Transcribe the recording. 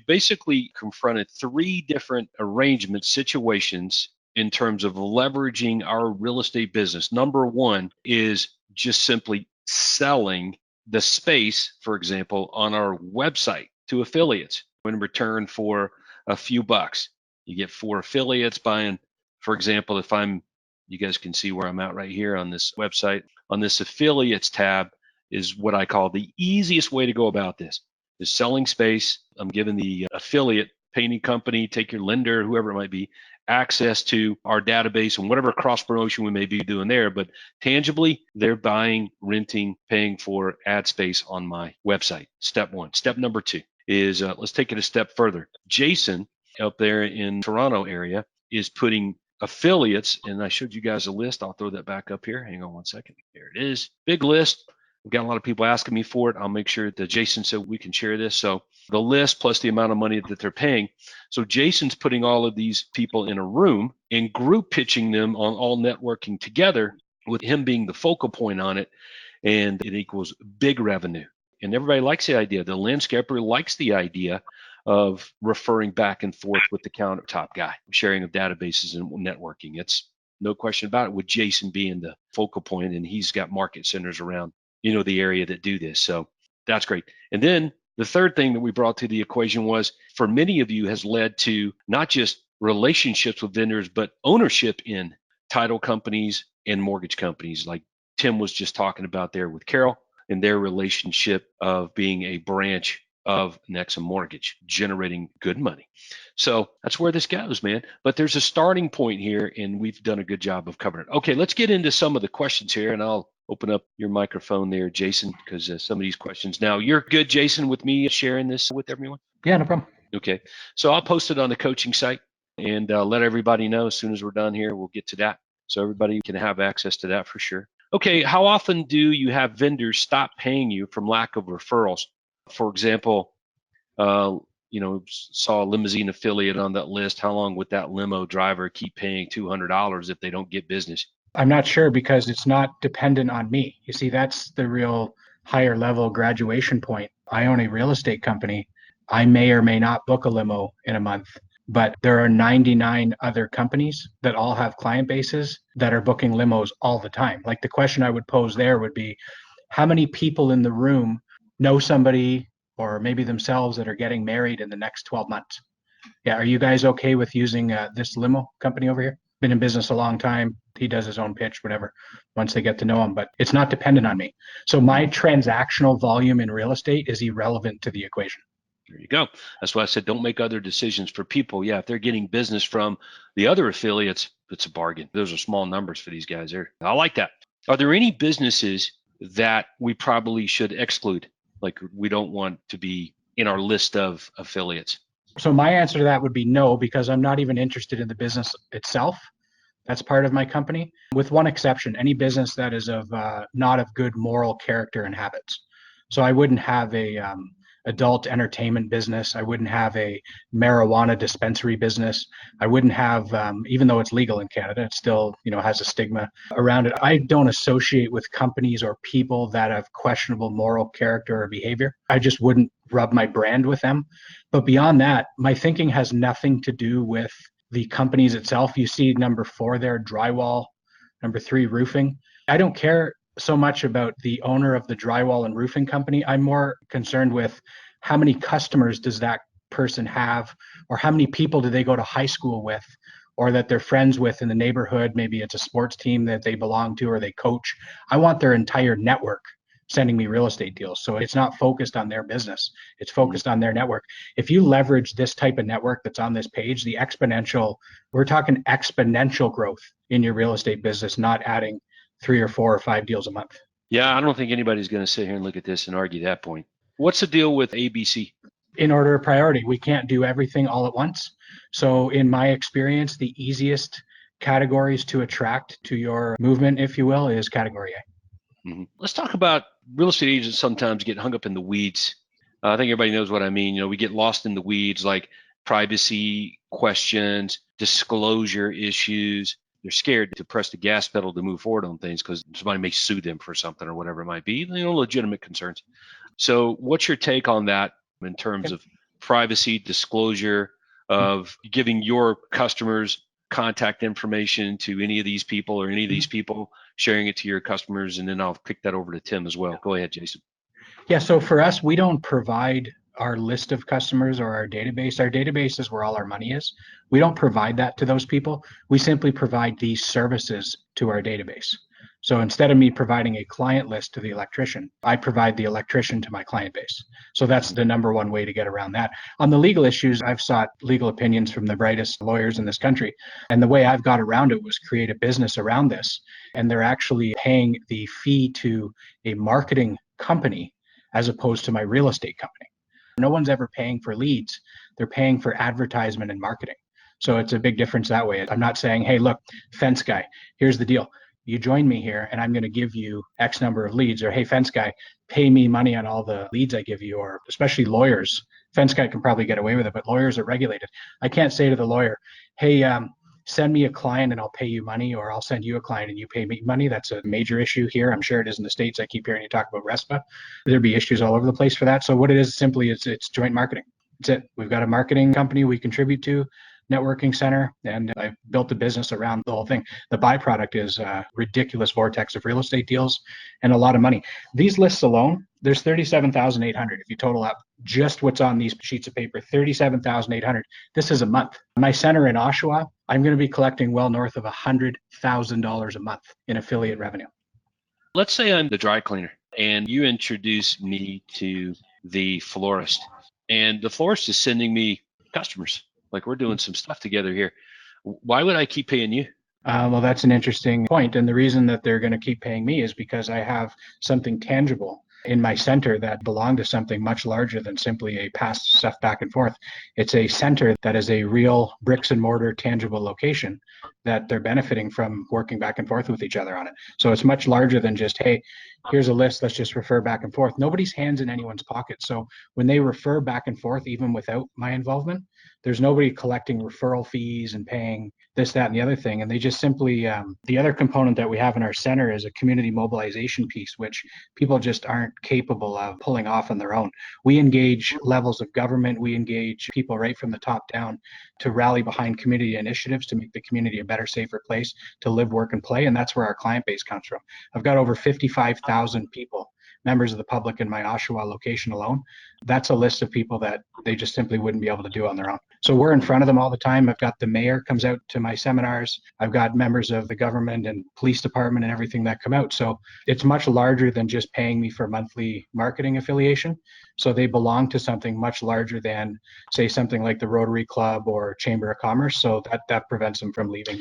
we've basically confronted three different arrangement situations in terms of leveraging our real estate business. Number one is just simply selling the space, for example, on our website to affiliates in return for a few bucks. You get 4 affiliates buying, for example, you guys can see where I'm at right here on this website. On this affiliates tab is what I call the easiest way to go about this, is selling space. I'm giving the affiliate painting company, take your lender, whoever it might be, access to our database and whatever cross promotion we may be doing there. But tangibly, they're buying, renting, paying for ad space on my website. Step one. Step number two is let's take it a step further. Jason up there in Toronto area is putting affiliates, and I showed you guys a list. I'll throw that back up here. Hang on one second. There it is. Big list. We've got a lot of people asking me for it. I'll make sure that Jason said we can share this. So the list plus the amount of money that they're paying. So Jason's putting all of these people in a room and group pitching them on all networking together, with him being the focal point on it, and it equals big revenue. And everybody likes the idea. The landscaper likes the idea of referring back and forth with the countertop guy, sharing of databases and networking. It's no question about it, with Jason being the focal point, and he's got market centers around the area that do this. So that's great. And then the third thing that we brought to the equation was, for many of you, has led to not just relationships with vendors, but ownership in title companies and mortgage companies, like Tim was just talking about there with Carol, and their relationship of being a branch of Nexa Mortgage, generating good money. So that's where this goes, man. But there's a starting point here, and we've done a good job of covering it. Okay, let's get into some of the questions here, and I'll open up your microphone there, Jason, because some of these questions. Now, you're good, Jason, with me sharing this with everyone? Yeah, no problem. Okay, so I'll post it on the coaching site and let everybody know as soon as we're done here. We'll get to that, so everybody can have access to that for sure. Okay, how often do you have vendors stop paying you from lack of referrals? For example, saw a limousine affiliate on that list. How long would that limo driver keep paying $200 if they don't get business? I'm not sure, because it's not dependent on me. You see, that's the real higher level graduation point. I own a real estate company. I may or may not book a limo in a month, but there are 99 other companies that all have client bases that are booking limos all the time. Like, the question I would pose there would be, how many people in the room know somebody or maybe themselves that are getting married in the next 12 months? Yeah, are you guys okay with using this limo company over here? Been in business a long time. He does his own pitch, whatever, once they get to know him, but it's not dependent on me. So my transactional volume in real estate is irrelevant to the equation. There you go. That's why I said don't make other decisions for people. Yeah, if they're getting business from the other affiliates, it's a bargain. Those are small numbers for these guys there. I like that. Are there any businesses that we probably should exclude? Like, we don't want to be in our list of affiliates? So my answer to that would be no, because I'm not even interested in the business itself. That's part of my company, with one exception: any business that is of not of good moral character and habits. So I wouldn't have a adult entertainment business. I wouldn't have a marijuana dispensary business. I wouldn't have, even though it's legal in Canada, it still has a stigma around it. I don't associate with companies or people that have questionable moral character or behavior. I just wouldn't rub my brand with them. But beyond that, my thinking has nothing to do with the companies itself. You see number 4 there, drywall, number 3, roofing. I don't care so much about the owner of the drywall and roofing company. I'm more concerned with how many customers does that person have, or how many people do they go to high school with, or that they're friends with in the neighborhood. Maybe it's a sports team that they belong to or they coach. I want their entire network sending me real estate deals. So it's not focused on their business. It's focused on their network. If you leverage this type of network that's on this page, we're talking exponential growth in your real estate business, not adding 3 or 4 or 5 deals a month. Yeah, I don't think anybody's going to sit here and look at this and argue that point. What's the deal with ABC? In order of priority, we can't do everything all at once. So in my experience, the easiest categories to attract to your movement, if you will, is category A. Mm-hmm. Let's talk about real estate agents sometimes get hung up in the weeds. I think everybody knows what I mean. We get lost in the weeds, like privacy questions, disclosure issues. They're scared to press the gas pedal to move forward on things because somebody may sue them for something or whatever it might be, legitimate concerns. So what's your take on that in terms of privacy, disclosure of giving your customers contact information to any of these people or any of these people sharing it to your customers? And then I'll kick that over to Tim as well. Go ahead, Jason. Yeah, so for us, we don't provide our list of customers or our database. Our database is where all our money is. We don't provide that to those people. We simply provide these services to our database. So instead of me providing a client list to the electrician, I provide the electrician to my client base. So that's the number one way to get around that. On the legal issues, I've sought legal opinions from the brightest lawyers in this country. And the way I've got around it was create a business around this. And they're actually paying the fee to a marketing company as opposed to my real estate company. No one's ever paying for leads. They're paying for advertisement and marketing. So it's a big difference that way. I'm not saying, hey, look, fence guy, here's the deal. You join me here and I'm going to give you X number of leads, or hey, fence guy, pay me money on all the leads I give you, or especially lawyers. Fence guy can probably get away with it, but lawyers are regulated. I can't say to the lawyer, hey, send me a client and I'll pay you money, or I'll send you a client and you pay me money. That's a major issue here. I'm sure it is in the States. I keep hearing you talk about RESPA. There'd be issues all over the place for that. So what it is simply is it's joint marketing. That's it. We've got a marketing company we contribute to, networking center, and I've built a business around the whole thing. The byproduct is a ridiculous vortex of real estate deals and a lot of money. These lists alone, there's 37,800 if you total up just what's on these sheets of paper, 37,800. This is a month. My center in Oshawa, I'm going to be collecting well north of $100,000 a month in affiliate revenue. Let's say I'm the dry cleaner and you introduce me to the florist, and the florist is sending me customers. Like, we're doing some stuff together here. Why would I keep paying you? Well, that's an interesting point. And the reason that they're going to keep paying me is because I have something tangible in my center that belonged to something much larger than simply a pass stuff back and forth. It's a center that is a real bricks and mortar tangible location that they're benefiting from working back and forth with each other on it. So it's much larger than just, hey, here's a list, let's just refer back and forth. Nobody's hands in anyone's pocket. So when they refer back and forth, even without my involvement, there's nobody collecting referral fees and paying this, that, and the other thing. And they just simply, the other component that we have in our center is a community mobilization piece, which people just aren't capable of pulling off on their own. We engage levels of government. We engage people right from the top down to rally behind community initiatives to make the community a better, safer place to live, work, and play. And that's where our client base comes from. I've got over 55,000 people, members of the public, in my Oshawa location alone. That's a list of people that they just simply wouldn't be able to do on their own. So we're in front of them all the time. I've got the mayor comes out to my seminars. I've got members of the government and police department and everything that come out. So it's much larger than just paying me for monthly marketing affiliation. So they belong to something much larger than, say, something like the Rotary Club or Chamber of Commerce. So that prevents them from leaving.